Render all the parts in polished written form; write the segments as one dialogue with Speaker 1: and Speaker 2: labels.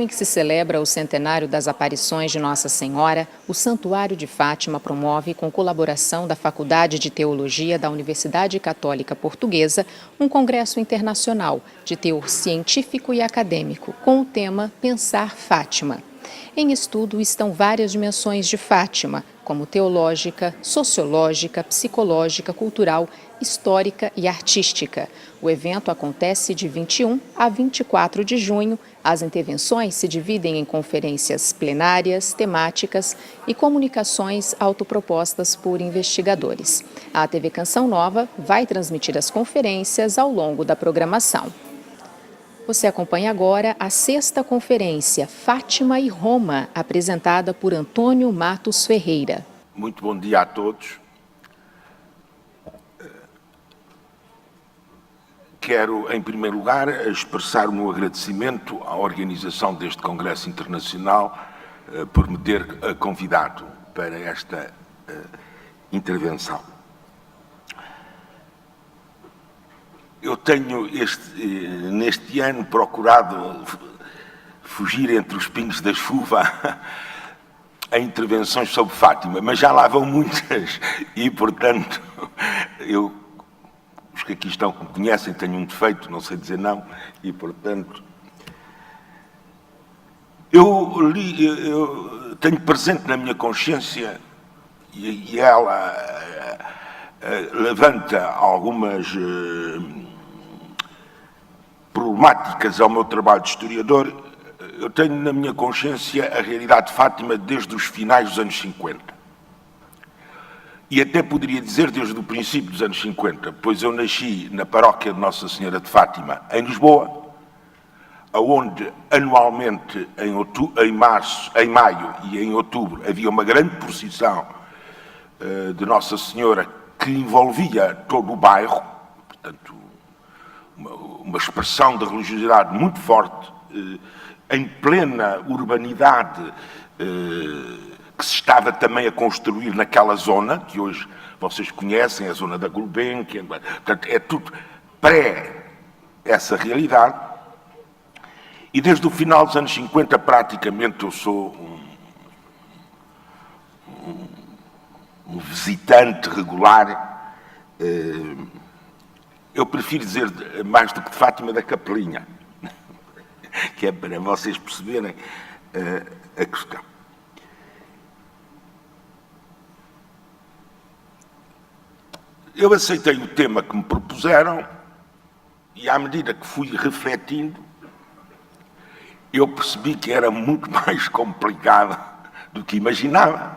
Speaker 1: em que se celebra o centenário das aparições de Nossa Senhora, o Santuário de Fátima promove, com colaboração da Faculdade de Teologia da Universidade Católica Portuguesa, um congresso internacional de teor científico e acadêmico, com o tema Pensar Fátima. Em estudo estão várias dimensões de Fátima, como teológica, sociológica, psicológica, cultural, histórica e artística. O evento acontece de 21 a 24 de junho. As intervenções se dividem em conferências plenárias, temáticas e comunicações autopropostas por investigadores. A TV Canção Nova vai transmitir as conferências ao longo da programação. Você acompanha agora a 6ª conferência Fátima e Roma, apresentada por Antônio Matos Ferreira.
Speaker 2: Muito bom dia a todos. Quero, em primeiro lugar, expressar o meu agradecimento à organização deste Congresso Internacional por me ter convidado para esta intervenção. Eu tenho, neste ano, procurado fugir entre os pingos da chuva a intervenções sobre Fátima, mas já lá vão muitas e, portanto, os que aqui estão que me conhecem, tenho um defeito, não sei dizer não, e, portanto, eu tenho presente na minha consciência, e ela levanta algumas problemáticas ao meu trabalho de historiador. Eu tenho na minha consciência a realidade de Fátima desde os finais dos anos 50. E até poderia dizer desde o princípio dos anos 50, pois eu nasci na paróquia de Nossa Senhora de Fátima, em Lisboa, onde anualmente, em maio e em outubro, havia uma grande procissão de Nossa Senhora que envolvia todo o bairro, portanto, uma expressão de religiosidade muito forte, em plena urbanidade que se estava também a construir naquela zona, que hoje vocês conhecem, a zona da Gulbenkian, portanto, é tudo pré essa realidade. E desde o final dos anos 50, praticamente, eu sou um visitante regular. Eu prefiro dizer, mais do que de Fátima, da Capelinha, que é para vocês perceberem a questão. Eu aceitei o tema que me propuseram e, à medida que fui refletindo, eu percebi que era muito mais complicado do que imaginava.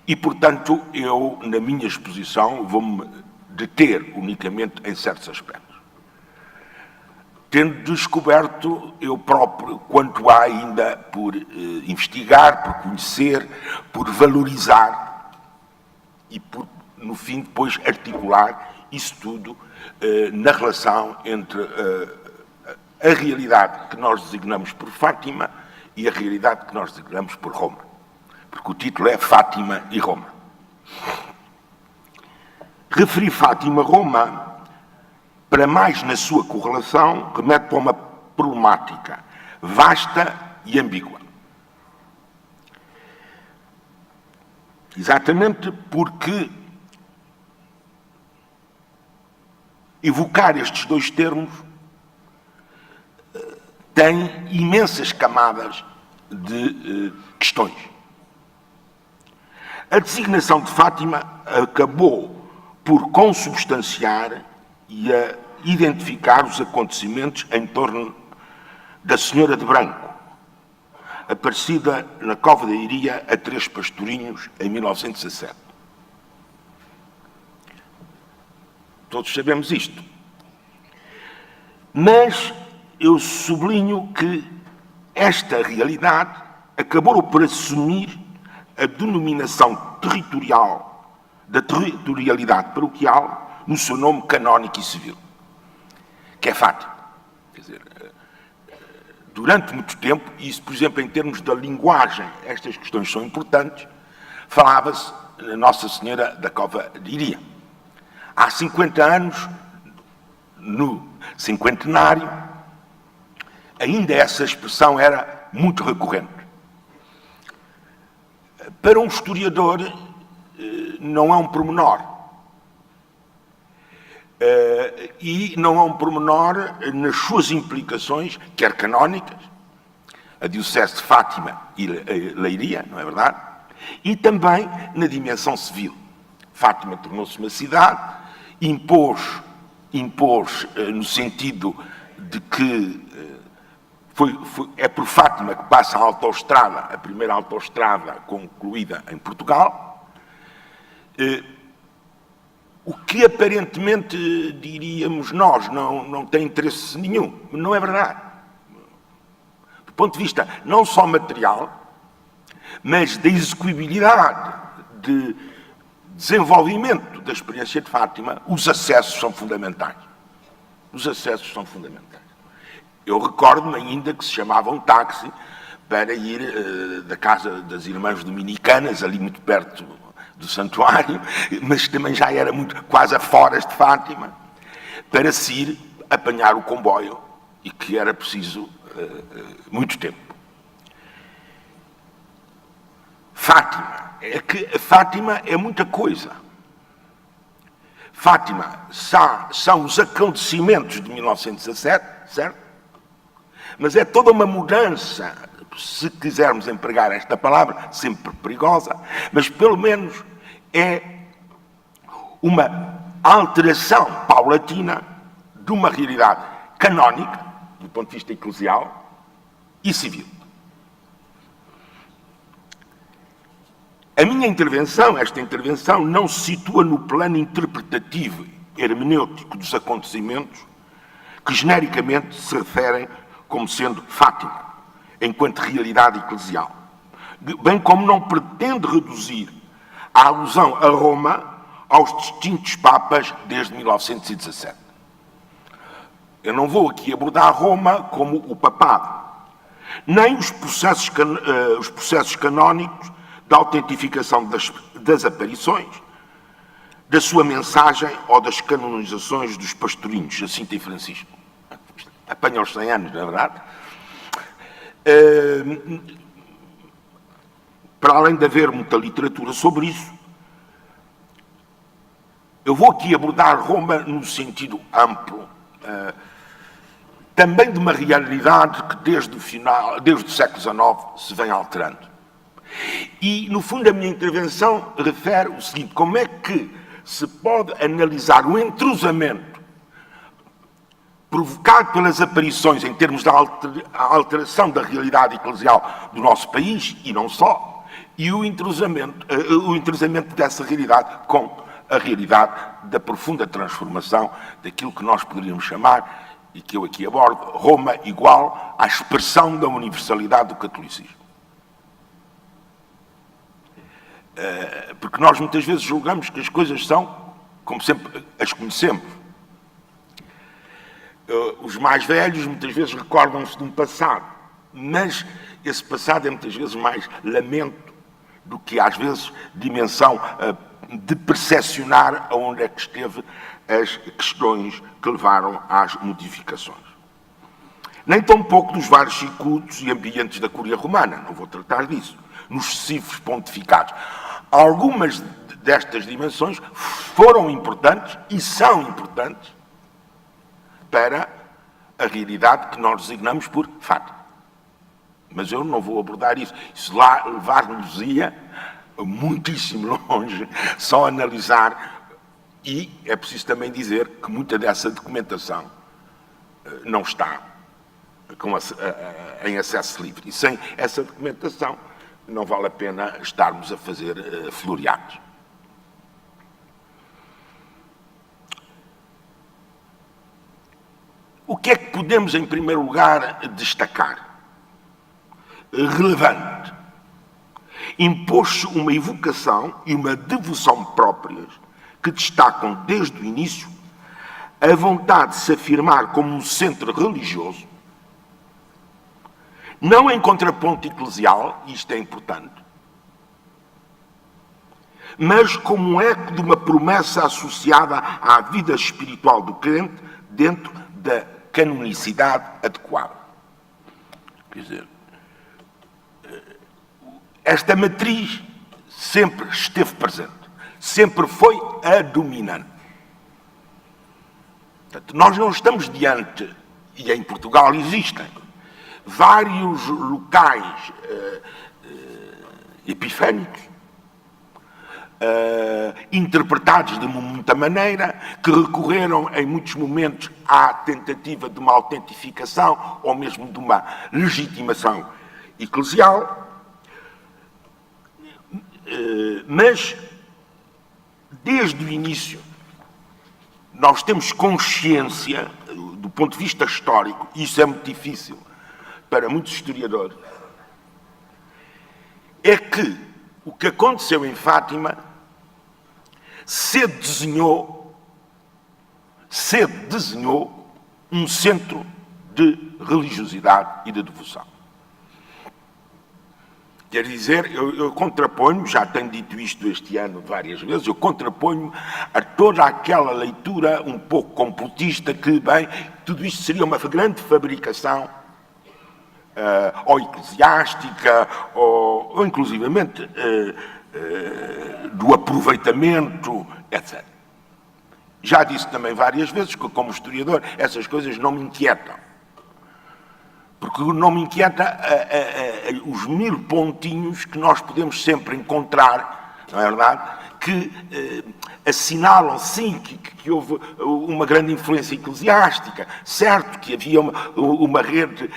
Speaker 2: E, portanto, eu, na minha exposição, vou-me deter unicamente em certos aspectos. Tendo descoberto eu próprio quanto há ainda por investigar, por conhecer, por valorizar e por, no fim, depois articular isso tudo na relação entre a realidade que nós designamos por Fátima e a realidade que nós designamos por Roma. Porque o título é Fátima e Roma. Referir Fátima-Roma, para mais na sua correlação, remete para uma problemática vasta e ambígua. Exatamente porque evocar estes dois termos tem imensas camadas de questões. A designação de Fátima acabou por consubstanciar e a identificar os acontecimentos em torno da Senhora de Branco, aparecida na Cova da Iria a 3 pastorinhos em 1917. Todos sabemos isto. Mas eu sublinho que esta realidade acabou por assumir a denominação territorial da territorialidade paroquial no seu nome canónico e civil, que é Fátima. Quer dizer, durante muito tempo, e isso, por exemplo, em termos da linguagem, estas questões são importantes, falava-se na Nossa Senhora da Cova de Iria. Há 50 anos, no cinquentenário, ainda essa expressão era muito recorrente. Para um historiador, não é um pormenor. E não é um pormenor nas suas implicações, quer canónicas, a Diocese de Fátima e Leiria, não é verdade? E também na dimensão civil. Fátima tornou-se uma cidade, impôs no sentido de que é por Fátima que passa a autoestrada, a primeira autoestrada concluída em Portugal, o que aparentemente, diríamos nós, não tem interesse nenhum. Não é verdade. Do ponto de vista não só material, mas da execuibilidade, de desenvolvimento da experiência de Fátima, os acessos são fundamentais. Os acessos são fundamentais. Eu recordo-me ainda que se chamava um táxi para ir da casa das irmãs dominicanas, ali muito perto do santuário, mas também já era quase a foras de Fátima, para se ir apanhar o comboio, e que era preciso muito tempo. Fátima é muita coisa. Fátima são os acontecimentos de 1917, certo? Mas é toda uma mudança, se quisermos empregar esta palavra, sempre perigosa, mas pelo menos é uma alteração paulatina de uma realidade canónica, do ponto de vista eclesial, e civil. A minha intervenção, esta intervenção, não se situa no plano interpretativo, hermenêutico dos acontecimentos, que genericamente se referem como sendo Fátima, enquanto realidade eclesial, bem como não pretende reduzir a alusão a Roma aos distintos papas desde 1917. Eu não vou aqui abordar Roma como o papado, nem os processos canónicos da autentificação das aparições, da sua mensagem ou das canonizações dos pastorinhos, Jacinto e Francisco. Apanha os 100 anos, não é verdade? Para além de haver muita literatura sobre isso, eu vou aqui abordar Roma no sentido amplo, também de uma realidade que desde o século XIX se vem alterando. E, no fundo, a minha intervenção refere o seguinte: como é que se pode analisar o entrosamento provocado pelas aparições em termos da alteração da realidade eclesial do nosso país, e não só, e o entrosamento dessa realidade com a realidade da profunda transformação daquilo que nós poderíamos chamar, e que eu aqui abordo, Roma igual à expressão da universalidade do catolicismo. Porque nós muitas vezes julgamos que as coisas são como sempre as conhecemos. Os mais velhos muitas vezes recordam-se de um passado, mas esse passado é muitas vezes mais lamento do que às vezes dimensão de percepcionar aonde é que esteve as questões que levaram às modificações. Nem tão pouco dos vários circuitos e ambientes da Cúria Romana, não vou tratar disso, nos sucessivos pontificados. Algumas destas dimensões foram importantes e são importantes para a realidade que nós designamos por Fátima. Mas eu não vou abordar isso. Isso lá levar-nos-ia muitíssimo longe, só analisar, e é preciso também dizer que muita dessa documentação não está em acesso livre. E sem essa documentação não vale a pena estarmos a fazer floreados. O que é que podemos, em primeiro lugar, destacar? Relevante. Impôs-se uma evocação e uma devoção próprias que destacam, desde o início, a vontade de se afirmar como um centro religioso, não em contraponto eclesial, isto é importante, mas como um eco de uma promessa associada à vida espiritual do crente dentro da canonicidade adequada. Quer dizer, esta matriz sempre esteve presente, sempre foi a dominante. Portanto, nós não estamos diante, e em Portugal existem, vários locais epifânicos, interpretados de muita maneira, que recorreram em muitos momentos à tentativa de uma autentificação ou mesmo de uma legitimação eclesial, mas desde o início nós temos consciência, do ponto de vista histórico, e isso é muito difícil para muitos historiadores, é que o que aconteceu em Fátima se desenhou um centro de religiosidade e de devoção. Quer dizer, eu contraponho, já tenho dito isto este ano várias vezes, eu contraponho a toda aquela leitura um pouco complotista que, bem, tudo isto seria uma grande fabricação ou eclesiástica, ou inclusivamente do aproveitamento, etc. Já disse também várias vezes que, como historiador, essas coisas não me inquietam. Porque não me inquieta os 1000 pontinhos que nós podemos sempre encontrar, não é verdade? Que assinalam, sim, que houve uma grande influência eclesiástica, certo, que havia uma rede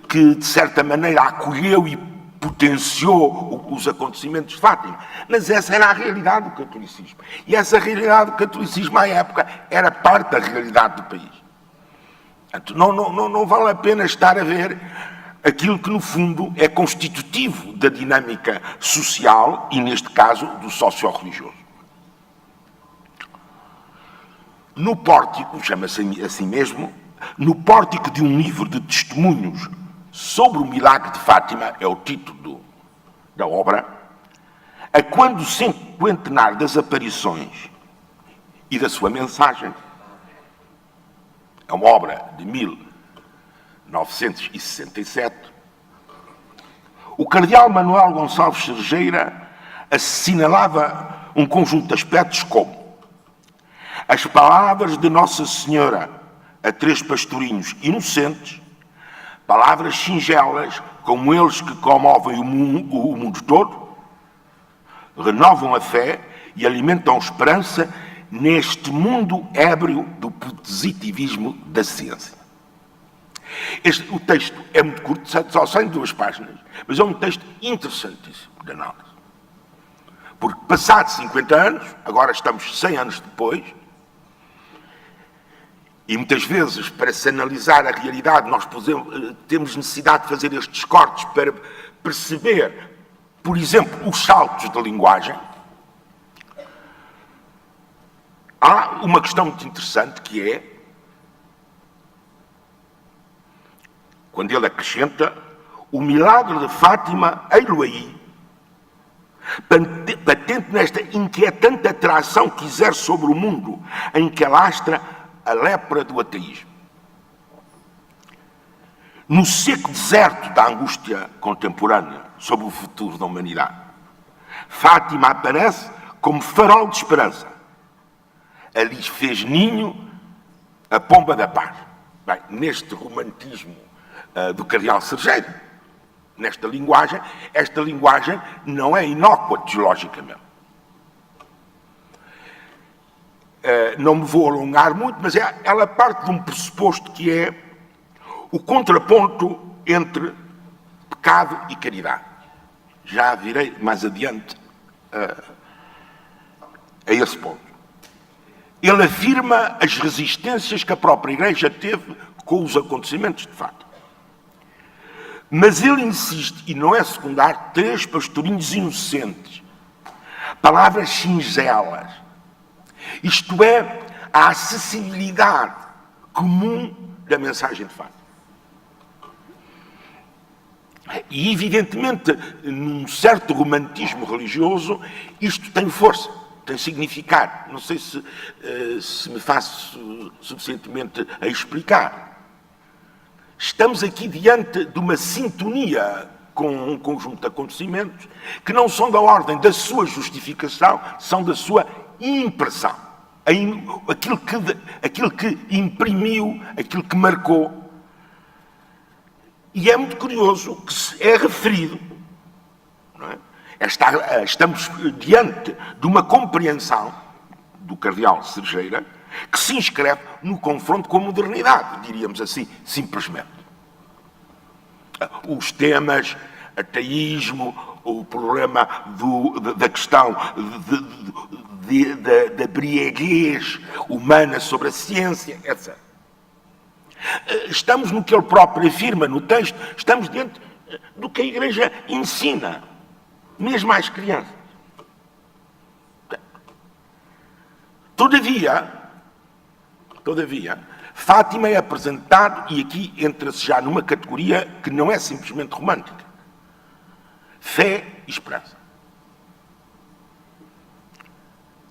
Speaker 2: que, de certa maneira, acolheu e potenciou os acontecimentos de Fátima. Mas essa era a realidade do catolicismo. E essa realidade do catolicismo, à época, era parte da realidade do país. Não vale a pena estar a ver aquilo que, no fundo, é constitutivo da dinâmica social e, neste caso, do socio-religioso. No pórtico, chama-se assim mesmo, no pórtico de um livro de testemunhos sobre o milagre de Fátima, é o título da obra, a quando o cinquentenário das aparições e da sua mensagem, é uma obra de 1967, o cardeal Manuel Gonçalves Cerejeira assinalava um conjunto de aspectos como as palavras de Nossa Senhora a 3 pastorinhos inocentes, palavras singelas como eles que comovem o mundo todo, renovam a fé e alimentam esperança neste mundo ébrio do positivismo da ciência. O texto é muito curto, só tem 2 páginas, mas é um texto interessantíssimo de análise. Porque, passados 50 anos, agora estamos 100 anos depois, e muitas vezes, para se analisar a realidade, nós temos necessidade de fazer estes cortes para perceber, por exemplo, os saltos da linguagem. Há uma questão muito interessante que é, quando ele acrescenta, o milagre de Fátima, ei-lo aí, patente nesta inquietante atração que exerce sobre o mundo, em que alastra a lepra do ateísmo. No seco deserto da angústia contemporânea sobre o futuro da humanidade, Fátima aparece como farol de esperança. Ali fez ninho a pomba da paz. Bem, neste romantismo do cardeal Cerejeira, nesta linguagem, esta linguagem não é inócua teologicamente. Não me vou alongar muito, mas ela parte de um pressuposto que é o contraponto entre pecado e caridade. Já virei mais adiante a esse ponto. Ele afirma as resistências que a própria Igreja teve com os acontecimentos de Fátima. Mas ele insiste, e não é secundário, 3 pastorinhos inocentes, palavras singelas, isto é, a acessibilidade comum da mensagem de Fátima. E, evidentemente, num certo romantismo religioso, isto tem força, tem significado. Não sei se me faço suficientemente a explicar. estamos aqui diante de uma sintonia com um conjunto de acontecimentos que não são da ordem da sua justificação, são da sua impressão. Aquilo que imprimiu, aquilo que marcou. E é muito curioso que é referido, não é? Estamos diante de uma compreensão do cardeal Cergeira que se inscreve no confronto com a modernidade, diríamos assim, simplesmente. Os temas, ateísmo, o problema da questão da brieguez humana sobre a ciência, etc. Estamos no que ele próprio afirma no texto, estamos diante do que a Igreja ensina, mesmo às crianças. Todavia, Fátima é apresentado, e aqui entra-se já numa categoria que não é simplesmente romântica. Fé e esperança.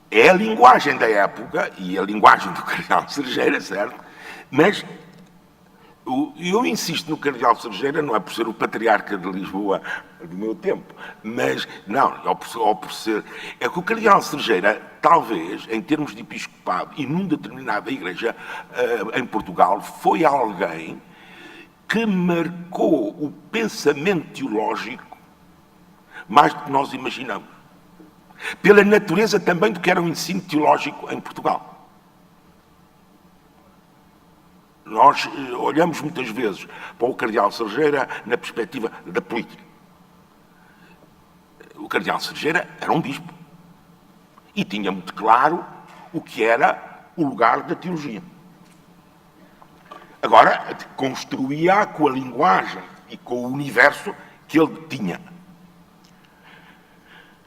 Speaker 2: É a linguagem da época e a linguagem do cardeal Cergeira, certo? Mas eu insisto no cardeal Cergeira, não é por ser o patriarca de Lisboa do meu tempo, mas, não, ou por ser... É que o cardeal Cergeira, talvez, em termos de episcopado e numa determinada igreja em Portugal, foi alguém que marcou o pensamento teológico mais do que nós imaginamos. Pela natureza também do que era o ensino teológico em Portugal. Nós olhamos muitas vezes para o cardeal Cergeira na perspectiva da política. O cardeal Cergeira era um bispo e tinha muito claro o que era o lugar da teologia. Agora, construía com a linguagem e com o universo que ele tinha.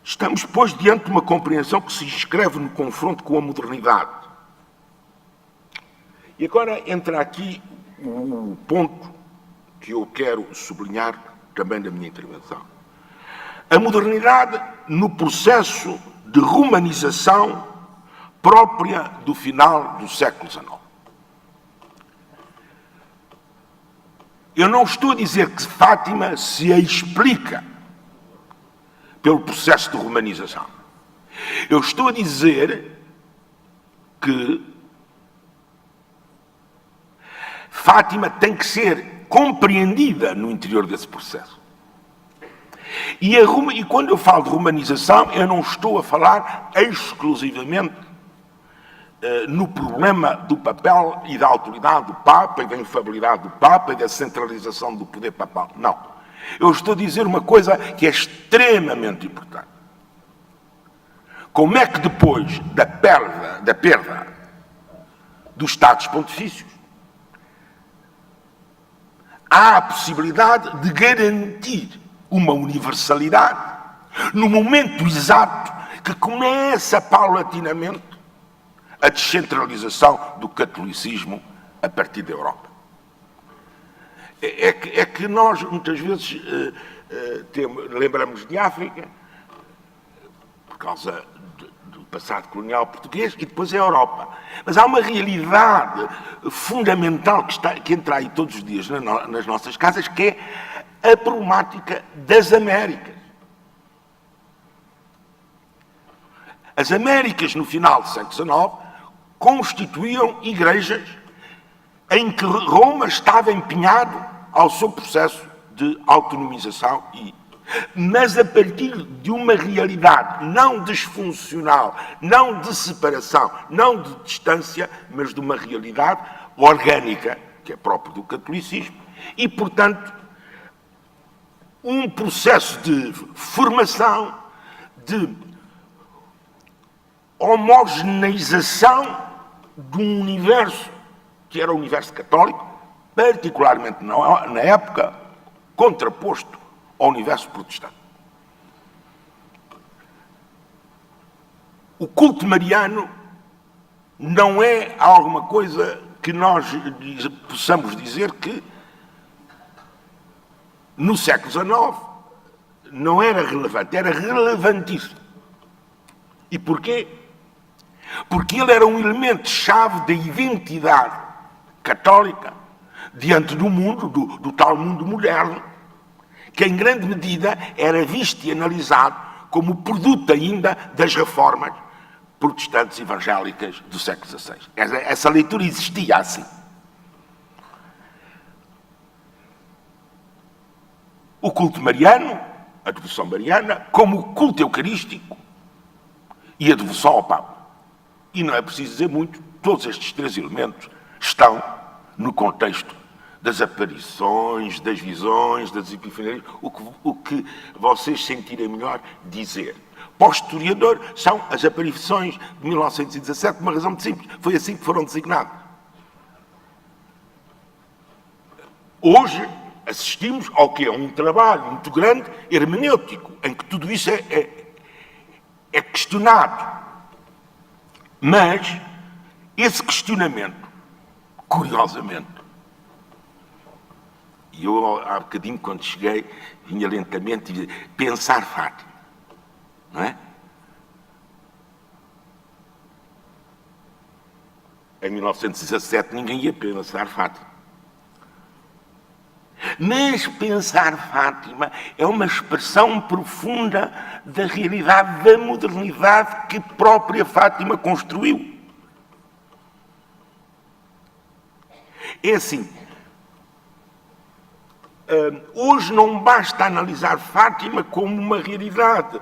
Speaker 2: Estamos, pois, diante de uma compreensão que se inscreve no confronto com a modernidade. E agora entra aqui o ponto que eu quero sublinhar também da minha intervenção. A modernidade no processo de romanização própria do final do século XIX. Eu não estou a dizer que Fátima se explica pelo processo de romanização. Eu estou a dizer que Fátima tem que ser compreendida no interior desse processo. E quando eu falo de romanização, eu não estou a falar exclusivamente no problema do papel e da autoridade do Papa e da infalibilidade do Papa e da centralização do poder papal. Não. Eu estou a dizer uma coisa que é extremamente importante. Como é que depois da perda dos Estados Pontifícios, há a possibilidade de garantir uma universalidade no momento exato que começa paulatinamente a descentralização do catolicismo a partir da Europa. É que nós, muitas vezes, lembramos de África, por causa do passado colonial português, e depois a Europa. Mas há uma realidade fundamental que entra aí todos os dias nas nossas casas, que é a problemática das Américas. As Américas, no final do século XIX, constituíam igrejas em que Roma estava empenhado ao seu processo de autonomização, mas a partir de uma realidade não disfuncional, não de separação, não de distância, mas de uma realidade orgânica, que é própria do catolicismo, e, portanto, um processo de formação, de homogeneização de um universo que era o universo católico, particularmente na época, contraposto ao universo protestante. O culto mariano não é alguma coisa que nós possamos dizer que no século XIX não era relevante, era relevantíssimo. E porquê? Porque ele era um elemento-chave da identidade católica diante do mundo, do tal mundo moderno, que em grande medida era visto e analisado como produto ainda das reformas protestantes evangélicas do século XVI. Essa leitura existia assim. O culto mariano, a devoção mariana, como o culto eucarístico e a devoção ao Papa. E não é preciso dizer muito, todos estes três elementos estão no contexto das aparições, das visões, das epifanias, o que vocês sentirem melhor dizer. Para o historiador, são as aparições de 1917, por uma razão muito simples. Foi assim que foram designadas. Hoje, assistimos ao que é um trabalho muito grande, hermenêutico, em que tudo isso é questionado. Mas esse questionamento, curiosamente, e eu há bocadinho, quando cheguei, vinha lentamente e dizia, pensar Fátima, não é? Em 1917 ninguém ia pensar Fátima. Mas pensar Fátima é uma expressão profunda da realidade da modernidade que a própria Fátima construiu. É assim, hoje não basta analisar Fátima como uma realidade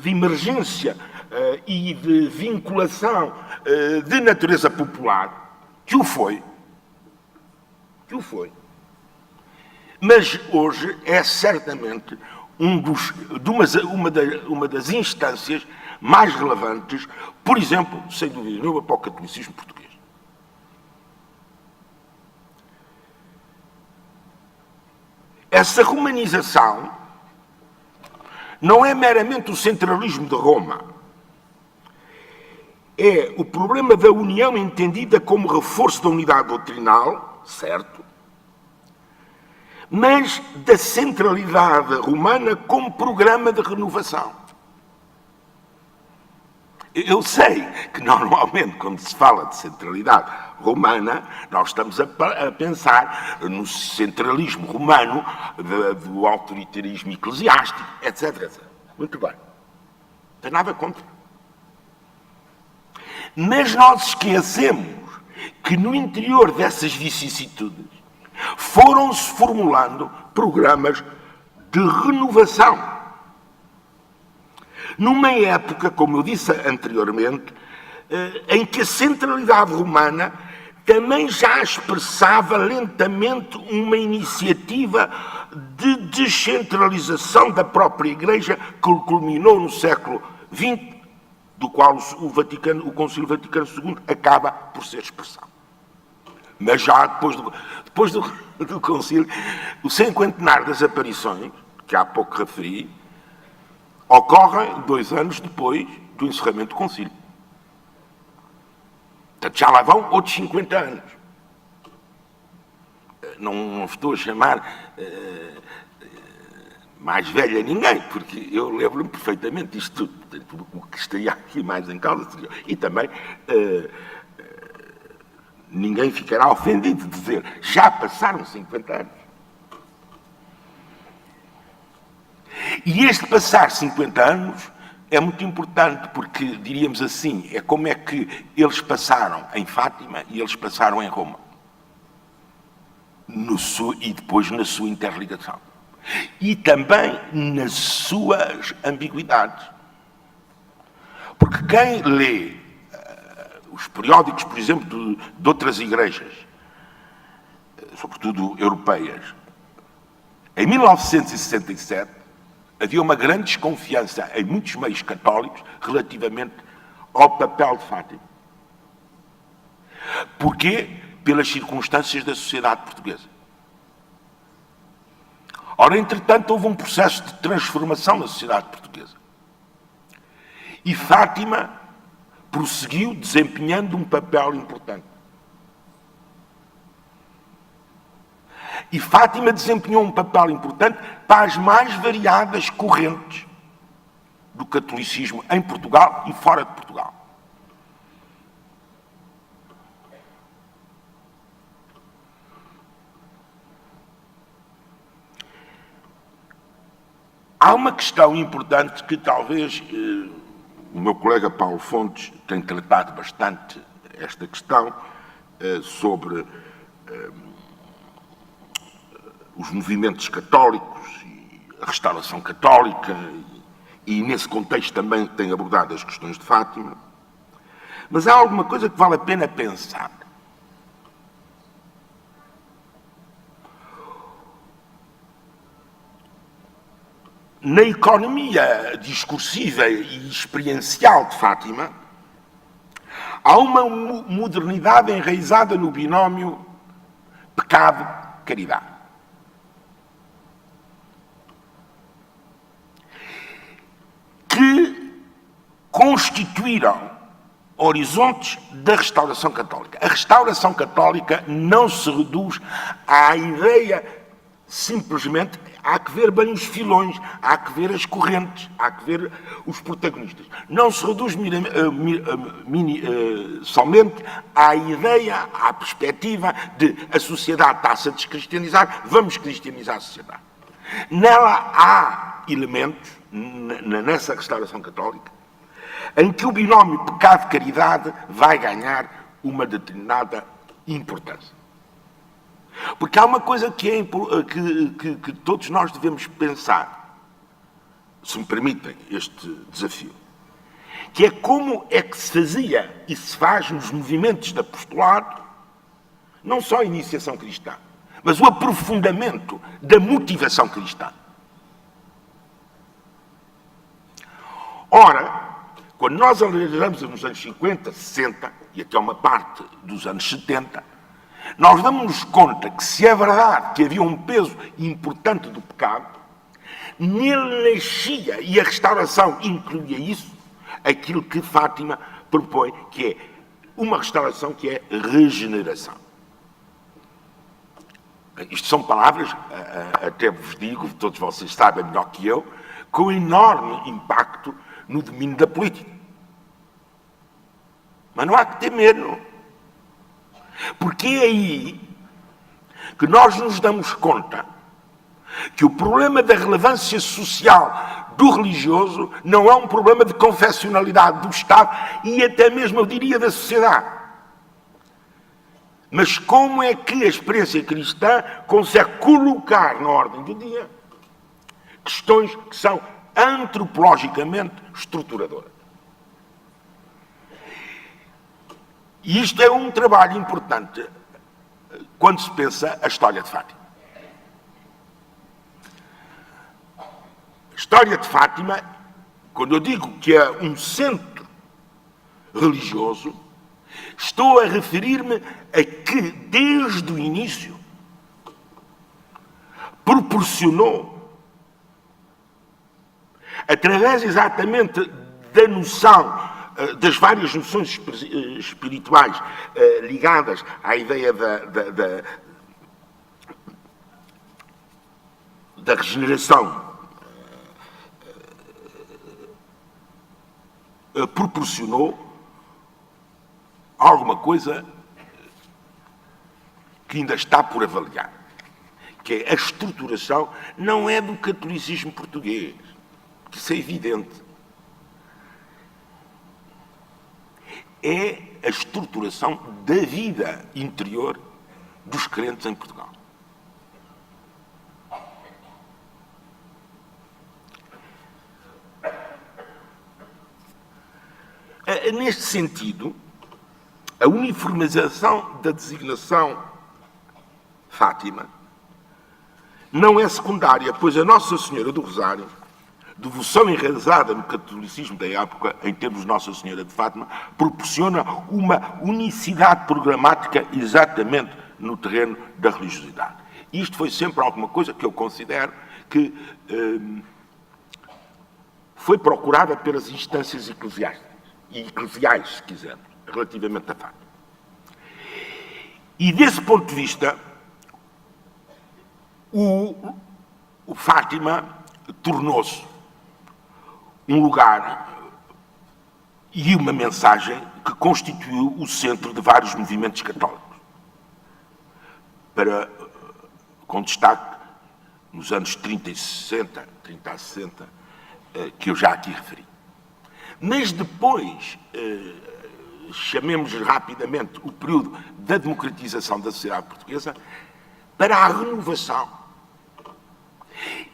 Speaker 2: de emergência e de vinculação de natureza popular, que o foi. Mas hoje é certamente uma das instâncias mais relevantes, por exemplo, sem dúvida nenhuma, para o catolicismo português. Essa romanização não é meramente o centralismo de Roma. É o problema da união entendida como reforço da unidade doutrinal, certo? Mas da centralidade romana como programa de renovação. Eu sei que normalmente, quando se fala de centralidade romana, nós estamos a pensar no centralismo romano, do autoritarismo eclesiástico, etc. Muito bem. Não tem nada contra. Mas nós esquecemos que no interior dessas vicissitudes foram-se formulando programas de renovação. Numa época, como eu disse anteriormente, em que a centralidade romana também já expressava lentamente uma iniciativa de descentralização da própria Igreja que culminou no século XX, do qual o Concílio Vaticano II acaba por ser expressão. Mas já depois do Concílio, o cinquentenário das aparições, que há pouco referi, ocorre 2 anos depois do encerramento do Concílio. Portanto, já lá vão outros 50 anos. Não estou a chamar mais velho a ninguém, porque eu lembro-me perfeitamente disto tudo. Portanto, o que estaria aqui mais em causa seria... E também... ninguém ficará ofendido de dizer já passaram 50 anos. E este passar 50 anos é muito importante porque, diríamos assim, é como é que eles passaram em Fátima e eles passaram em Roma. E depois na sua interligação. E também nas suas ambiguidades. Porque quem lê os periódicos, por exemplo, de outras igrejas, sobretudo europeias, em 1967 havia uma grande desconfiança em muitos meios católicos relativamente ao papel de Fátima. Porquê? Pelas circunstâncias da sociedade portuguesa. Ora, entretanto, houve um processo de transformação na sociedade portuguesa. E Fátima prosseguiu desempenhando um papel importante. E Fátima desempenhou um papel importante para as mais variadas correntes do catolicismo em Portugal e fora de Portugal. Há uma questão importante que talvez o meu colega Paulo Fontes tem tratado bastante esta questão sobre os movimentos católicos e a restauração católica e nesse contexto também tem abordado as questões de Fátima. Mas há alguma coisa que vale a pena pensar. Na economia discursiva e experiencial de Fátima, há uma modernidade enraizada no binómio pecado-caridade. Que constituíram horizontes da restauração católica. A restauração católica não se reduz à ideia simplesmente, há que ver bem os filões, há que ver as correntes, há que ver os protagonistas. Não se reduz somente à ideia, à perspectiva de a sociedade está-se a descristianizar, vamos cristianizar a sociedade. Nela há elementos, nessa restauração católica, em que o binómio pecado-caridade vai ganhar uma determinada importância. Porque há uma coisa que todos nós devemos pensar, se me permitem este desafio, que é como é que se fazia e se faz nos movimentos de apostolado, não só a iniciação cristã, mas o aprofundamento da motivação cristã. Ora, quando nós analisamos nos anos 50, 60 e até uma parte dos anos 70, nós damos-nos conta que se é verdade que havia um peso importante do pecado, nele nascia, e a restauração incluía isso, aquilo que Fátima propõe, que é uma restauração que é regeneração. Isto são palavras, até vos digo, todos vocês sabem melhor que eu, com enorme impacto no domínio da política. Mas não há que ter medo. Porque é aí que nós nos damos conta que o problema da relevância social do religioso não é um problema de confessionalidade do Estado e até mesmo, eu diria, da sociedade. Mas como é que a experiência cristã consegue colocar na ordem do dia questões que são antropologicamente estruturadoras? E isto é um trabalho importante quando se pensa a história de Fátima. A história de Fátima, quando eu digo que é um centro religioso, estou a referir-me a que, desde o início, proporcionou, através exatamente da noção, das várias noções espirituais ligadas à ideia da regeneração, proporcionou alguma coisa que ainda está por avaliar, que é a estruturação, não é do catolicismo português, que isso é evidente. É a estruturação da vida interior dos crentes em Portugal. Neste sentido, a uniformização da designação Fátima não é secundária, pois a Nossa Senhora do Rosário, devoção enraizada no catolicismo da época, em termos de Nossa Senhora de Fátima, proporciona uma unicidade programática exatamente no terreno da religiosidade. Isto foi sempre alguma coisa que eu considero que foi procurada pelas instâncias eclesiais, se quisermos, relativamente a Fátima. E desse ponto de vista, o Fátima tornou-se um lugar e uma mensagem que constituiu o centro de vários movimentos católicos, com destaque nos anos 30 a 60, que eu já aqui referi. Mas depois, chamemos rapidamente o período da democratização da sociedade portuguesa, para a renovação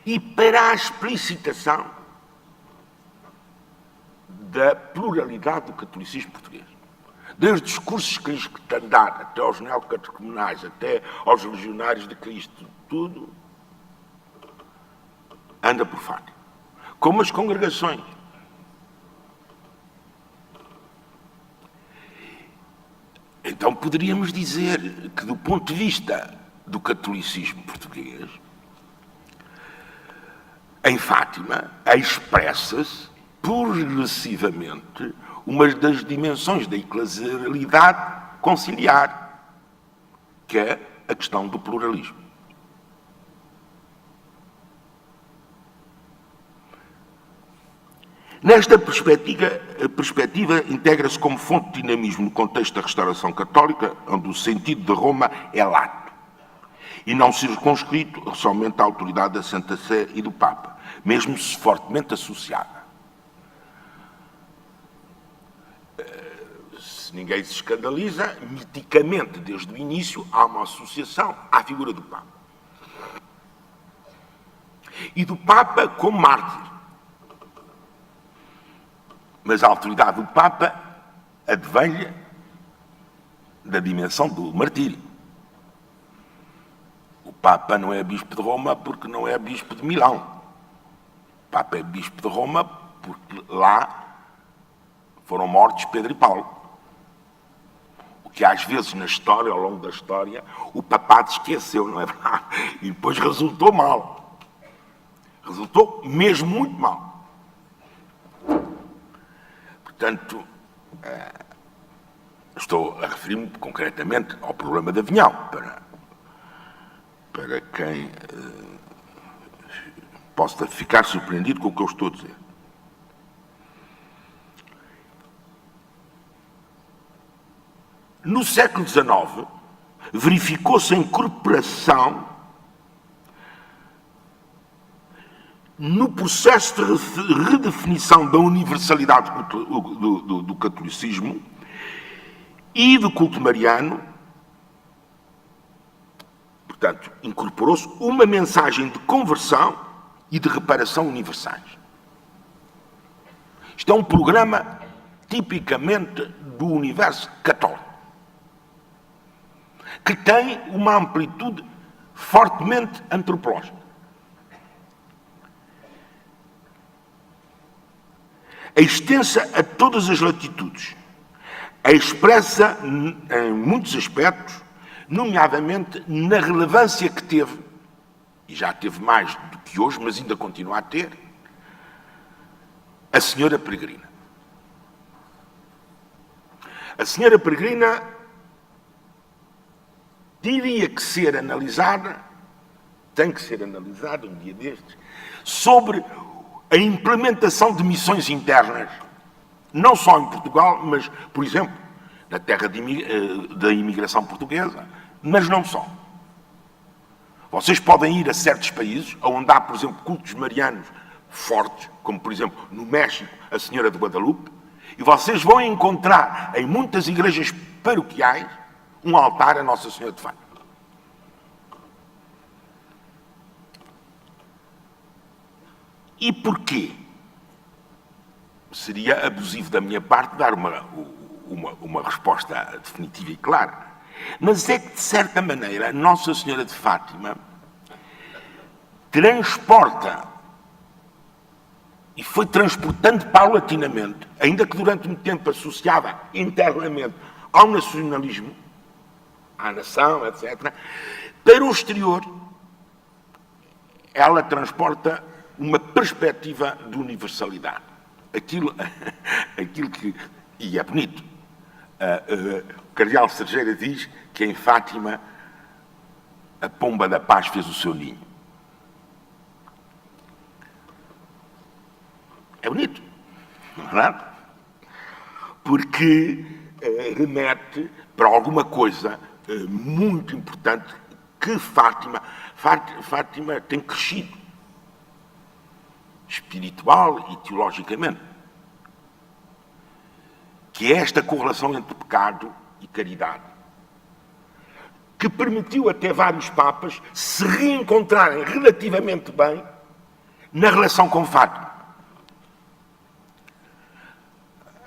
Speaker 2: e para a explicitação da pluralidade do catolicismo português. Desde os cursos cristandade até aos neocatecumenais, até aos legionários de Cristo, tudo anda por Fátima. Como as congregações. Então poderíamos dizer que, do ponto de vista do catolicismo português, em Fátima expressa-se progressivamente uma das dimensões da eclesialidade conciliar, que é a questão do pluralismo. Nesta perspectiva integra-se como fonte de dinamismo no contexto da restauração católica, onde o sentido de Roma é lato, e não circunscrito somente à autoridade da Santa Sé e do Papa, mesmo se fortemente associada. Se ninguém se escandaliza, miticamente, desde o início, há uma associação à figura do Papa. E do Papa como mártir. Mas a autoridade do Papa advém da dimensão do martírio. O Papa não é bispo de Roma porque não é bispo de Milão. O Papa é bispo de Roma porque lá foram mortos Pedro e Paulo. O que às vezes na história, ao longo da história, o papado esqueceu, não é verdade? E depois resultou mal. Resultou mesmo muito mal. Portanto, estou a referir-me concretamente ao problema de Avignão, para quem possa ficar surpreendido com o que eu estou a dizer. No século XIX, verificou-se a incorporação no processo de redefinição da universalidade do catolicismo e do culto mariano, portanto, incorporou-se uma mensagem de conversão e de reparação universais. Isto é um programa tipicamente do universo católico, que tem uma amplitude fortemente antropológica. É extensa a todas as latitudes, é expressa em muitos aspectos, nomeadamente na relevância que teve, e já teve mais do que hoje, mas ainda continua a ter, a Senhora Peregrina. A Senhora Peregrina teria que ser analisada, tem que ser analisada um dia destes, sobre a implementação de missões internas, não só em Portugal, mas, por exemplo, na terra da imigração portuguesa, mas não só. Vocês podem ir a certos países onde há, por exemplo, cultos marianos fortes, como, por exemplo, no México, a Senhora de Guadalupe, e vocês vão encontrar em muitas igrejas paroquiais um altar a Nossa Senhora de Fátima. E porquê? Seria abusivo da minha parte dar uma resposta definitiva e clara. Mas é que, de certa maneira, Nossa Senhora de Fátima transporta e foi transportando paulatinamente, ainda que durante um tempo associada internamente ao nacionalismo, à nação, etc., para o exterior, ela transporta uma perspectiva de universalidade. Aquilo que... E é bonito. O cardeal Sergeira diz que em Fátima a pomba da paz fez o seu ninho. É bonito, não é verdade? Porque remete para alguma coisa muito importante que Fátima tem crescido, espiritual e teologicamente, que é esta correlação entre pecado e caridade, que permitiu até vários papas se reencontrarem relativamente bem na relação com Fátima.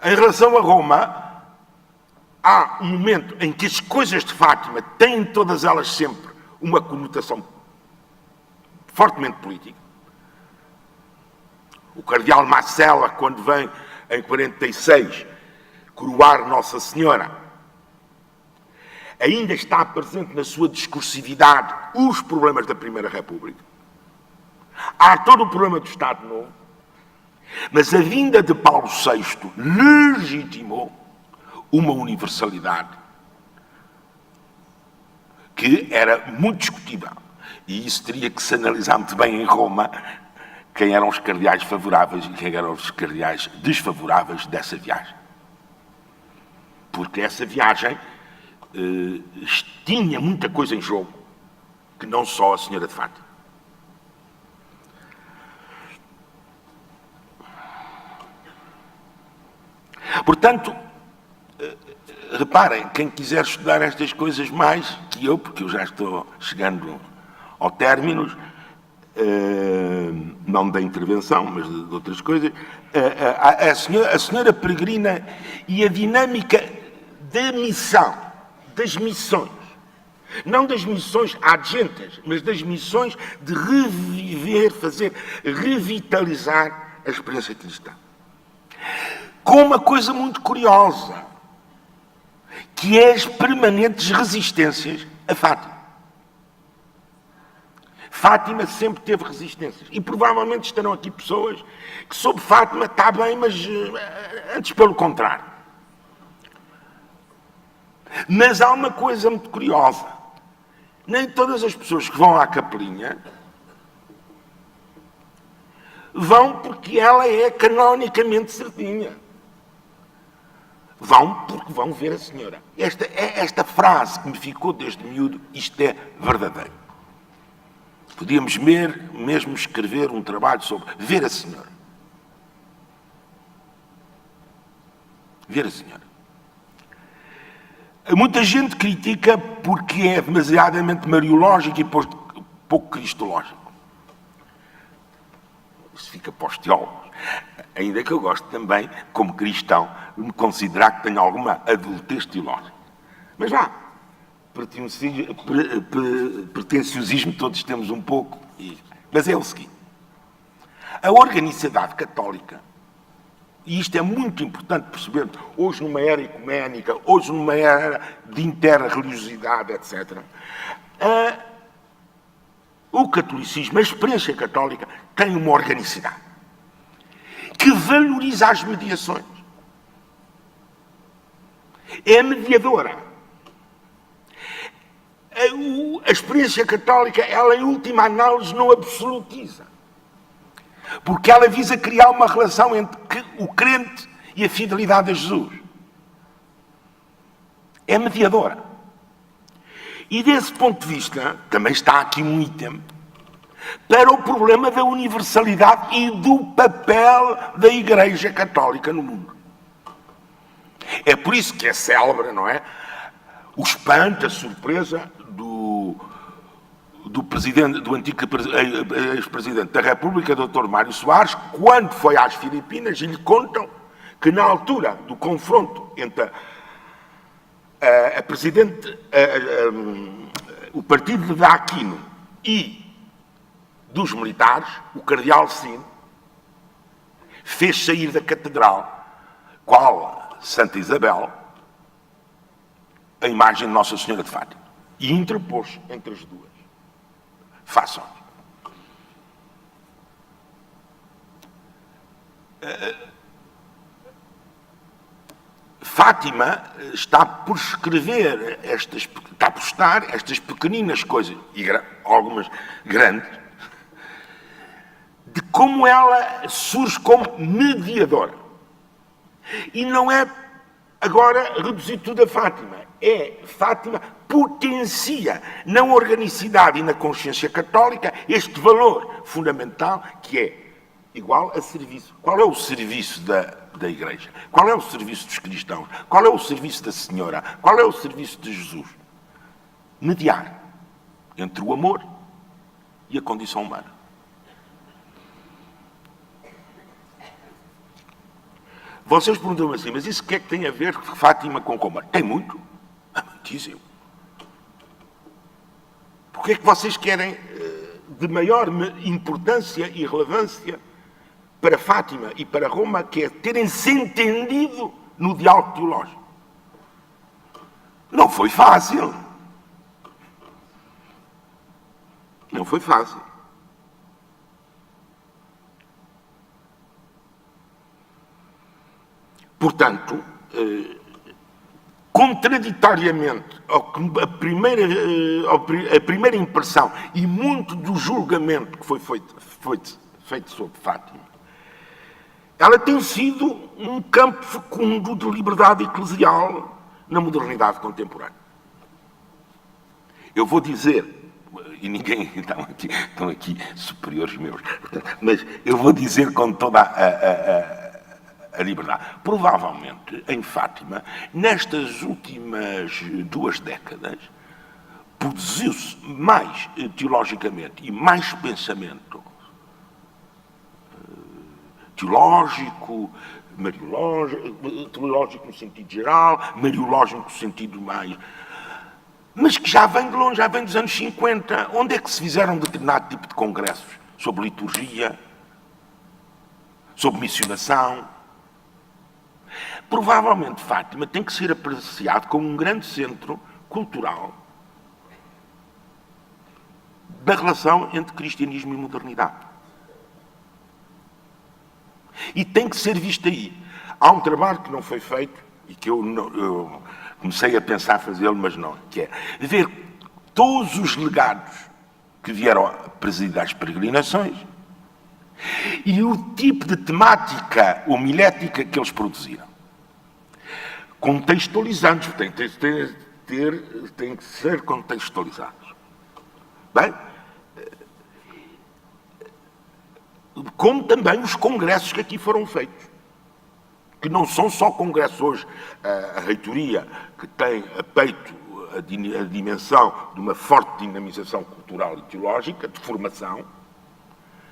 Speaker 2: Em relação a Roma, há um momento em que as coisas de Fátima têm todas elas sempre uma conotação fortemente política. O cardeal Marcella, quando vem em 46 coroar Nossa Senhora, ainda está presente na sua discursividade os problemas da Primeira República. Há todo o problema do Estado Novo, mas a vinda de Paulo VI legitimou uma universalidade que era muito discutível. E isso teria que se analisar muito bem em Roma, quem eram os cardeais favoráveis e quem eram os cardeais desfavoráveis dessa viagem. Porque essa viagem tinha muita coisa em jogo, que não só a Senhora de Fátima. Portanto, reparem, quem quiser estudar estas coisas mais que eu, porque eu já estou chegando ao término, não da intervenção, mas de outras coisas, a senhora peregrina e a dinâmica da missão, das missões, não das missões adjuntas, mas das missões de reviver, fazer, revitalizar a experiência cristã. Com uma coisa muito curiosa, que é as permanentes resistências a Fátima. Fátima sempre teve resistências. E provavelmente estarão aqui pessoas que sobre Fátima está bem, mas antes pelo contrário. Mas há uma coisa muito curiosa. Nem todas as pessoas que vão à capelinha vão porque ela é canonicamente certinha. Vão porque vão ver a Senhora. Esta frase que me ficou desde miúdo, isto é verdadeiro. Podíamos mesmo escrever um trabalho sobre ver a Senhora. Ver a Senhora. Muita gente critica porque é demasiadamente mariológico e pouco cristológico. Isso fica para os teólogos. Ainda que eu gosto também, como cristão, de me considerar que tenho alguma adultez teológica. Mas vá, pretenciosismo todos temos um pouco. Mas é o seguinte. A organicidade católica, e isto é muito importante perceber, hoje numa era ecuménica, hoje numa era de interreligiosidade, etc., o catolicismo, a experiência católica, tem uma organicidade que valoriza as mediações. É mediadora. A experiência católica, ela em última análise não absolutiza. Porque ela visa criar uma relação entre o crente e a fidelidade a Jesus. É mediadora. E desse ponto de vista, também está aqui um item para o problema da universalidade e do papel da Igreja Católica no mundo. É por isso que é célebre, não é? O espanto, a surpresa do antigo ex-presidente da República, Dr. Mário Soares, quando foi às Filipinas e lhe contam que na altura do confronto entre o partido de Aquino e dos militares, o cardeal Sino fez sair da catedral, qual Santa Isabel, a imagem de Nossa Senhora de Fátima, e interpôs entre as duas. Façam. Fátima está por escrever está por estar estas pequeninas coisas, e algumas grandes, de como ela surge como mediadora. E não é agora reduzir tudo a Fátima. É Fátima potencia na organicidade e na consciência católica este valor fundamental que é igual a serviço. Qual é o serviço da Igreja? Qual é o serviço dos cristãos? Qual é o serviço da Senhora? Qual é o serviço de Jesus? Mediar entre o amor e a condição humana. Vocês perguntam assim, mas isso o que é que tem a ver Fátima com Roma? Tem muito. É muitíssimo. Porque é que vocês querem de maior importância e relevância para Fátima e para Roma, que é terem-se entendido no diálogo teológico? Não foi fácil. Não foi fácil. Portanto, contraditoriamente ao que a primeira impressão e muito do julgamento que foi feito sobre Fátima, ela tem sido um campo fecundo de liberdade eclesial na modernidade contemporânea. Eu vou dizer, e ninguém estão aqui superiores meus, mas eu vou dizer com toda a liberdade. Provavelmente, em Fátima, nestas últimas 2 décadas, produziu-se mais teologicamente e mais pensamento teológico, teológico no sentido geral, mariológico no sentido mais... Mas que já vem de longe, já vem dos anos 50. Onde é que se fizeram um determinado tipo de congressos? Sobre liturgia, sobre missionação. Provavelmente Fátima tem que ser apreciado como um grande centro cultural da relação entre cristianismo e modernidade. E tem que ser visto aí. Há um trabalho que não foi feito e que eu comecei a pensar fazê-lo, mas não, que é ver todos os legados que vieram a presidir às peregrinações e o tipo de temática homilética que eles produziram. Contextualizantes, têm que ser contextualizados. Bem? Como também os congressos que aqui foram feitos. Que não são só congressos hoje. A reitoria, que tem a peito a dimensão de uma forte dinamização cultural e teológica, de formação,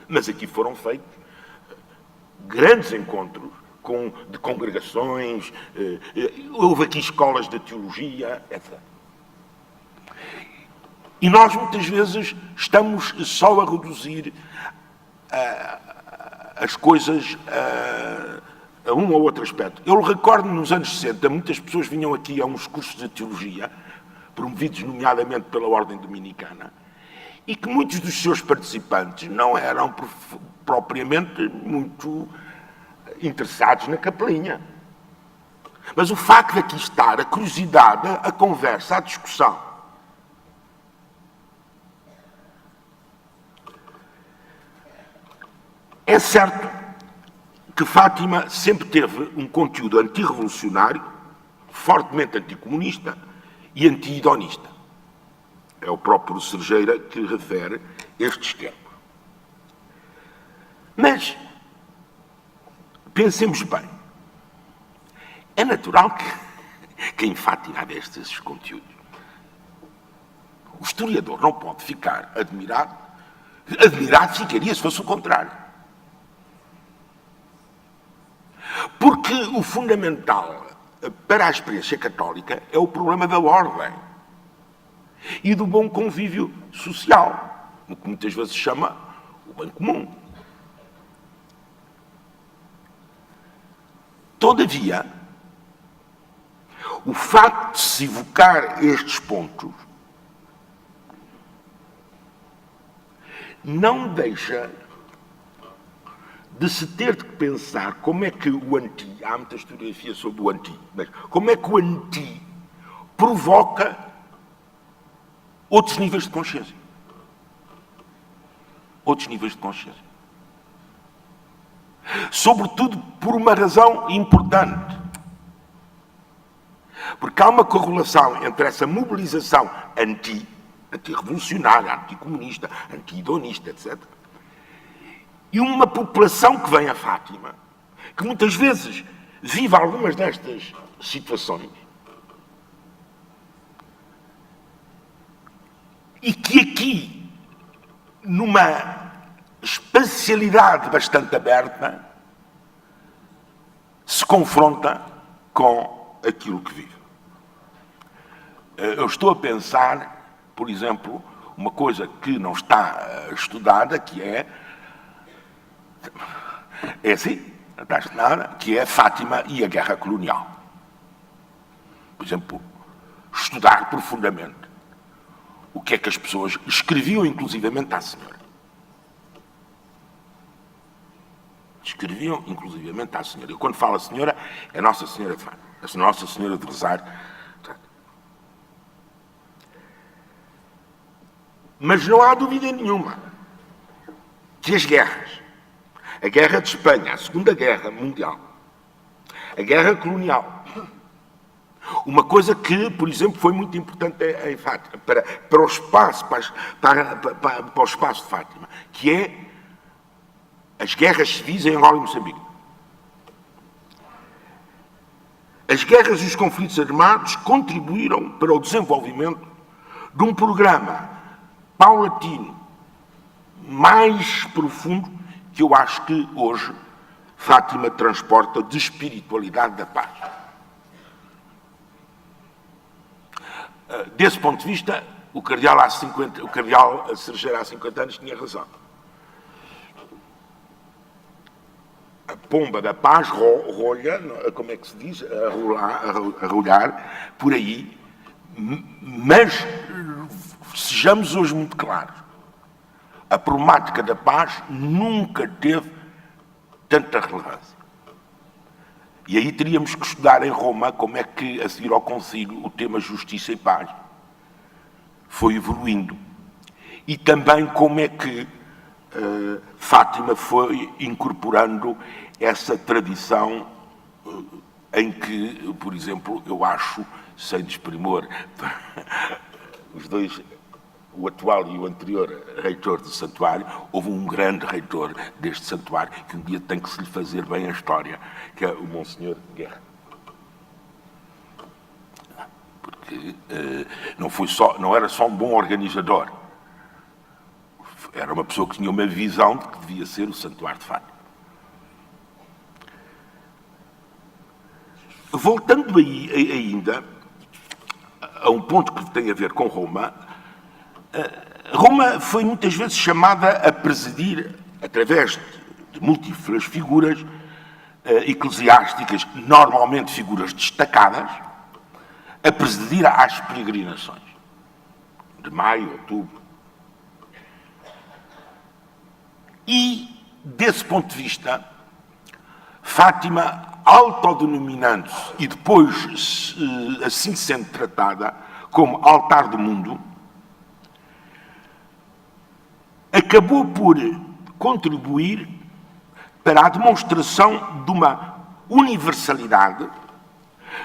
Speaker 2: mas aqui foram feitos grandes encontros de congregações, houve aqui escolas de teologia, etc. E nós, muitas vezes, estamos só a reduzir as coisas a um ou outro aspecto. Eu recordo nos anos 60, muitas pessoas vinham aqui a uns cursos de teologia, promovidos nomeadamente pela Ordem Dominicana, e que muitos dos seus participantes não eram propriamente muito interessados na capelinha. Mas o facto de aqui estar, a curiosidade, a conversa, a discussão. É certo que Fátima sempre teve um conteúdo antirrevolucionário, fortemente anticomunista e anti-hedonista. É o próprio Cergeira que refere estes termos. Mas, pensemos bem, é natural que em Fátima haja estes conteúdos. O historiador não pode ficar admirado ficaria se fosse o contrário. Porque o fundamental para a experiência católica é o problema da ordem e do bom convívio social, o que muitas vezes se chama o bem comum. Todavia, o facto de se evocar estes pontos não deixa de se ter de pensar como é que o anti, há muita historiografia sobre o anti, mas como é que o anti provoca outros níveis de consciência. Outros níveis de consciência. Sobretudo por uma razão importante. Porque há uma correlação entre essa mobilização anti-revolucionária, anticomunista, anti-hedonista, etc., e uma população que vem a Fátima, que muitas vezes vive algumas destas situações e que aqui, numa espacialidade bastante aberta, se confronta com aquilo que vive. Eu estou a pensar, por exemplo, uma coisa que não está estudada, que é assim, não está estudada, que é Fátima e a guerra colonial. Por exemplo, estudar profundamente o que é que as pessoas escreviam, inclusivamente, à senhora. Escreviam, inclusivamente, à senhora. Eu, quando falo a senhora, é Nossa Senhora de Fátima, a Nossa Senhora de Rosário. Mas não há dúvida nenhuma que as guerras, a Guerra de Espanha, a Segunda Guerra Mundial, a Guerra Colonial, uma coisa que, por exemplo, foi muito importante em Fátima, para o espaço, para o espaço de Fátima, que é as guerras civis em Angola e Moçambique. As guerras e os conflitos armados contribuíram para o desenvolvimento de um programa paulatino mais profundo que eu acho que hoje Fátima transporta de espiritualidade da paz. Desse ponto de vista, o cardeal Cerejeira há 50 anos tinha razão. A pomba da paz rolha, como é que se diz, a rolar por aí, mas sejamos hoje muito claros. A problemática da paz nunca teve tanta relevância. E aí teríamos que estudar em Roma como é que, a seguir ao concílio, o tema justiça e paz foi evoluindo. E também como é que Fátima foi incorporando essa tradição em que, por exemplo, eu acho, sem desprimor, os dois, o atual e o anterior reitor do santuário, houve um grande reitor deste santuário que um dia tem que se lhe fazer bem a história, que é o Monsenhor Guerra. Porque não era só um bom organizador, era uma pessoa que tinha uma visão de que devia ser o santuário de Fátima. Voltando aí ainda a um ponto que tem a ver com Roma, Roma foi muitas vezes chamada a presidir, através de múltiplas figuras eclesiásticas, normalmente figuras destacadas, a presidir às peregrinações de maio, outubro. E, desse ponto de vista, Fátima, autodenominando-se e depois assim sendo tratada como altar do mundo, acabou por contribuir para a demonstração de uma universalidade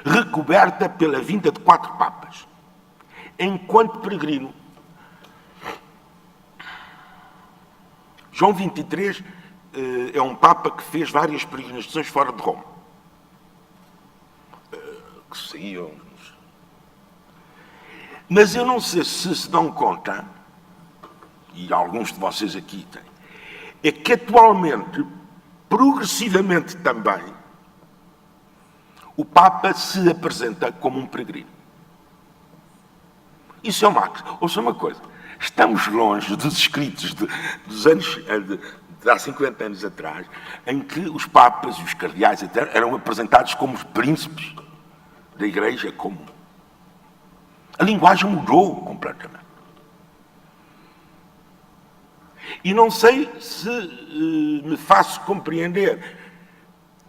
Speaker 2: recoberta pela vinda de 4 papas, enquanto peregrino. João XXIII é um papa que fez várias peregrinações fora de Roma. Que saíam. Mas eu não sei se se dão conta, e alguns de vocês aqui têm, é que atualmente, progressivamente também, o Papa se apresenta como um peregrino. Isso é uma coisa. Estamos longe dos escritos dos anos, de há 50 anos atrás, em que os papas e os cardeais eram apresentados como os príncipes da Igreja comum. A linguagem mudou completamente. E não sei se me faço compreender.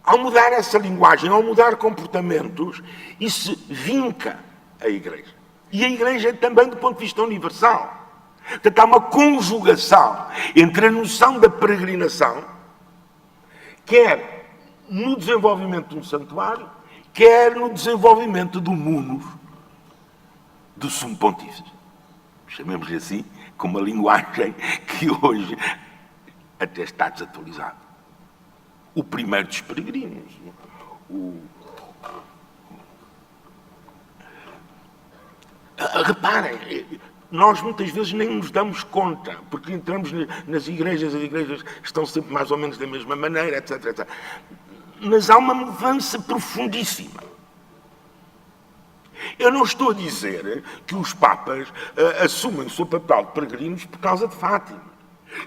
Speaker 2: Ao mudar essa linguagem, ao mudar comportamentos, isso vinca a Igreja. E a Igreja também do ponto de vista universal. Portanto, há uma conjugação entre a noção da peregrinação, quer no desenvolvimento de um santuário, quer no desenvolvimento do munus do Sumo Pontífice. Chamemos-lhe assim, com uma linguagem que hoje até está desatualizada. O primeiro dos peregrinos. Reparem, nós muitas vezes nem nos damos conta, porque entramos nas igrejas, as igrejas estão sempre mais ou menos da mesma maneira, etc, etc. Mas há uma mudança profundíssima. Eu não estou a dizer que os papas assumem o seu papel de peregrinos por causa de Fátima.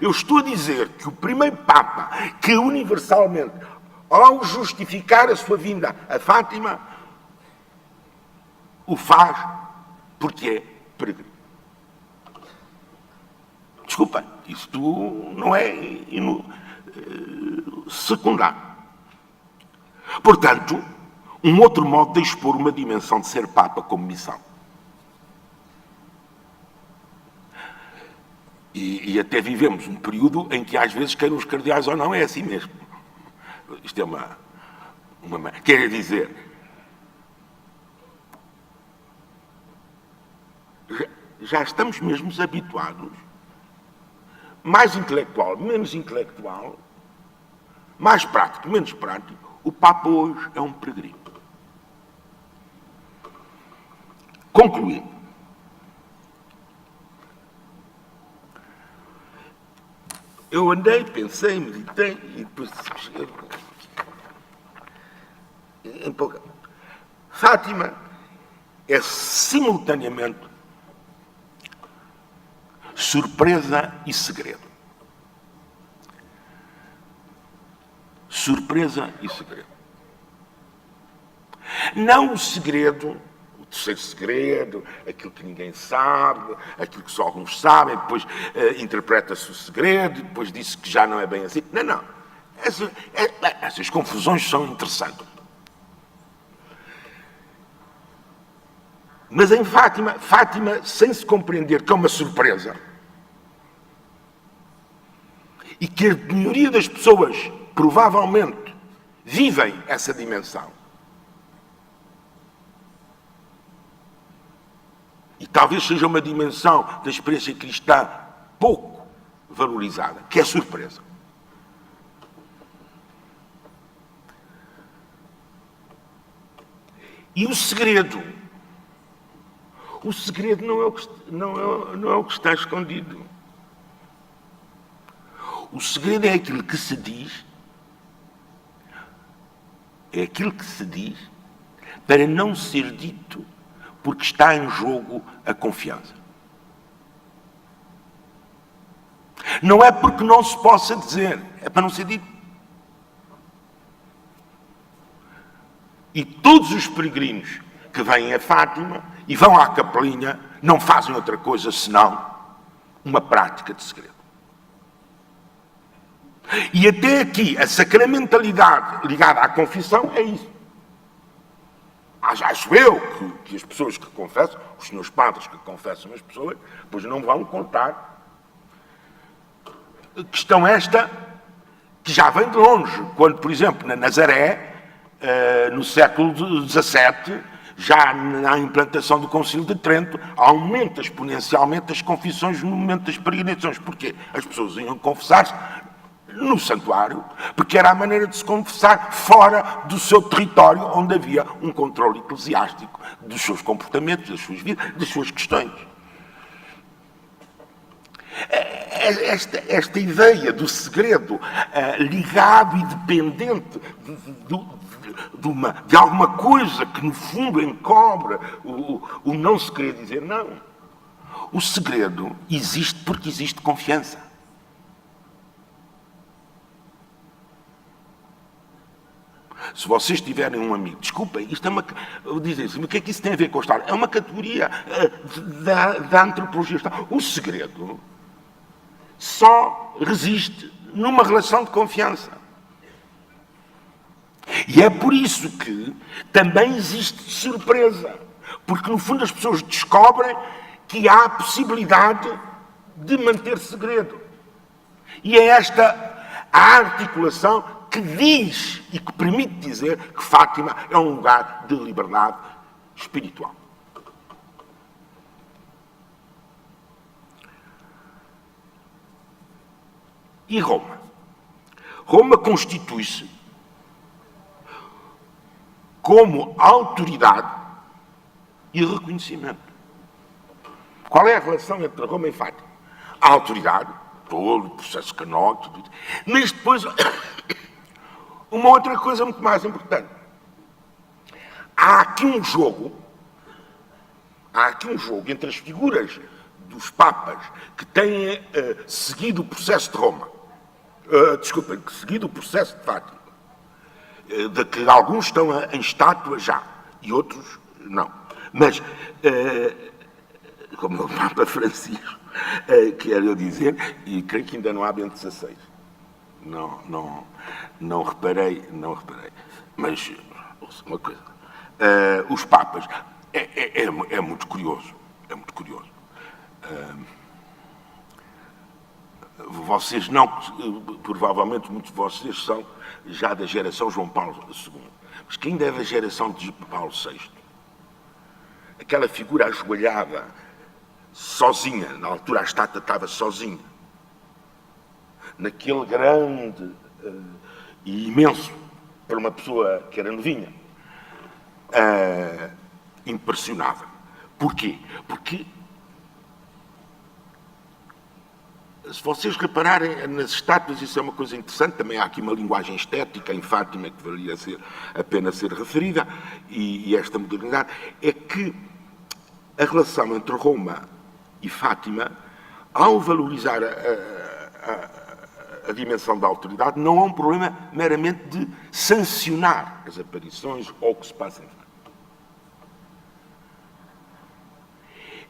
Speaker 2: Eu estou a dizer que o primeiro papa que universalmente, ao justificar a sua vinda a Fátima, o faz porque é peregrino. Desculpa, isto não é secundário. Portanto, um outro modo de expor uma dimensão de ser Papa como missão. E até vivemos um período em que às vezes queiram os cardeais ou não, é assim mesmo. Isto é uma quer dizer, já estamos mesmo habituados, mais intelectual, menos intelectual, mais prático, menos prático, o Papa hoje é um peregrino. Concluindo, eu andei, pensei, meditei e depois Fátima é simultaneamente surpresa e segredo. Surpresa e segredo. Não o segredo, o terceiro segredo, aquilo que ninguém sabe, aquilo que só alguns sabem, depois interpreta-se o segredo, depois diz que já não é bem assim. Não. Essas confusões são interessantes. Mas em Fátima, sem se compreender que é uma surpresa, e que a maioria das pessoas, provavelmente, vivem essa dimensão. E talvez seja uma dimensão da experiência cristã pouco valorizada, que é a surpresa. E o segredo não é o que está escondido. O segredo é aquilo que se diz, para não ser dito, porque está em jogo a confiança. Não é porque não se possa dizer, é para não ser dito. E todos os peregrinos que vêm a Fátima e vão à capelinha não fazem outra coisa senão uma prática de segredo. E até aqui, a sacramentalidade ligada à confissão é isso. Acho eu que as pessoas que confessam, os senhores padres que confessam as pessoas, pois não vão contar questão esta que já vem de longe. Quando, por exemplo, na Nazaré, no século XVII, já na implantação do Concílio de Trento, aumenta exponencialmente as confissões no momento das peregrinações. Porquê? As pessoas iam confessar-se no santuário, porque era a maneira de se confessar fora do seu território, onde havia um controle eclesiástico dos seus comportamentos, das suas vidas, das suas questões. Esta ideia do segredo ligado e dependente de alguma coisa que, no fundo, encobre o não se querer dizer não. O segredo existe porque existe confiança. Se vocês tiverem um amigo, desculpem, isto é uma... Dizem-se, o que é que isso tem a ver com a história? É uma categoria da antropologia. O segredo só resiste numa relação de confiança. E é por isso que também existe surpresa. Porque, no fundo, as pessoas descobrem que há a possibilidade de manter segredo. E é esta a articulação que diz e que permite dizer que Fátima é um lugar de liberdade espiritual. E Roma? Roma constitui-se como autoridade e reconhecimento. Qual é a relação entre Roma e Fátima? A autoridade, todo o processo canónico, tudo. Mas depois, uma outra coisa muito mais importante. Há aqui um jogo entre as figuras dos papas que têm seguido o processo de Roma, seguido o processo de Fátima, de que alguns estão em estátua já, e outros não. Mas, como o Papa Francisco, quero eu dizer, e creio que ainda não há Bento XVI. Não reparei. Mas, uma coisa, os papas, é muito curioso, vocês não, provavelmente muitos de vocês são já da geração João Paulo II, mas quem ainda é da geração de Paulo VI, aquela figura ajoelhada, sozinha, na altura a estátua estava sozinha, naquele grande e imenso, para uma pessoa que era novinha, impressionava. Porquê? Porque, se vocês repararem nas estátuas, isso é uma coisa interessante, também há aqui uma linguagem estética em Fátima que valia a pena ser referida, e esta modernidade, é que a relação entre Roma e Fátima, ao valorizar a dimensão da autoridade, não há um problema meramente de sancionar as aparições ou o que se passa em Fátima.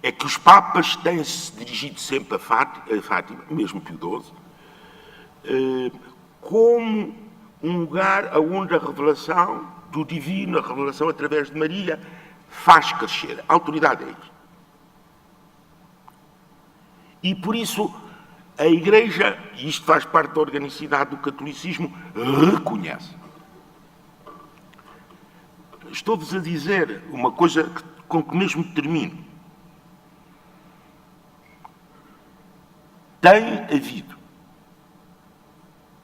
Speaker 2: É que os papas têm-se dirigido sempre a Fátima, mesmo Pio XII, como um lugar onde a revelação do divino, a revelação através de Maria, faz crescer. A autoridade é isto. E por isso a Igreja, e isto faz parte da organicidade do catolicismo, reconhece. Estou-vos a dizer uma coisa com que mesmo termino. Tem havido,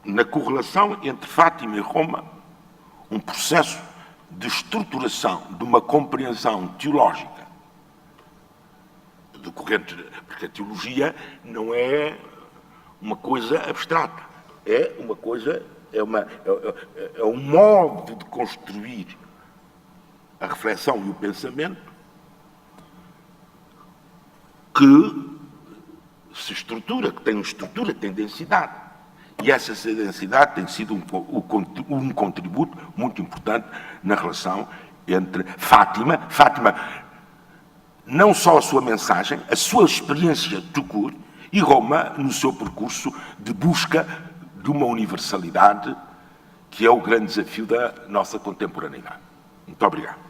Speaker 2: na correlação entre Fátima e Roma, um processo de estruturação de uma compreensão teológica decorrente, porque a teologia não é uma coisa abstrata, é uma coisa, é um modo de construir a reflexão e o pensamento que se estrutura, que tem uma estrutura, tem densidade. E essa densidade tem sido um contributo muito importante na relação entre Fátima, não só a sua mensagem, a sua experiência de cura, e Roma no seu percurso de busca de uma universalidade que é o grande desafio da nossa contemporaneidade. Muito obrigado.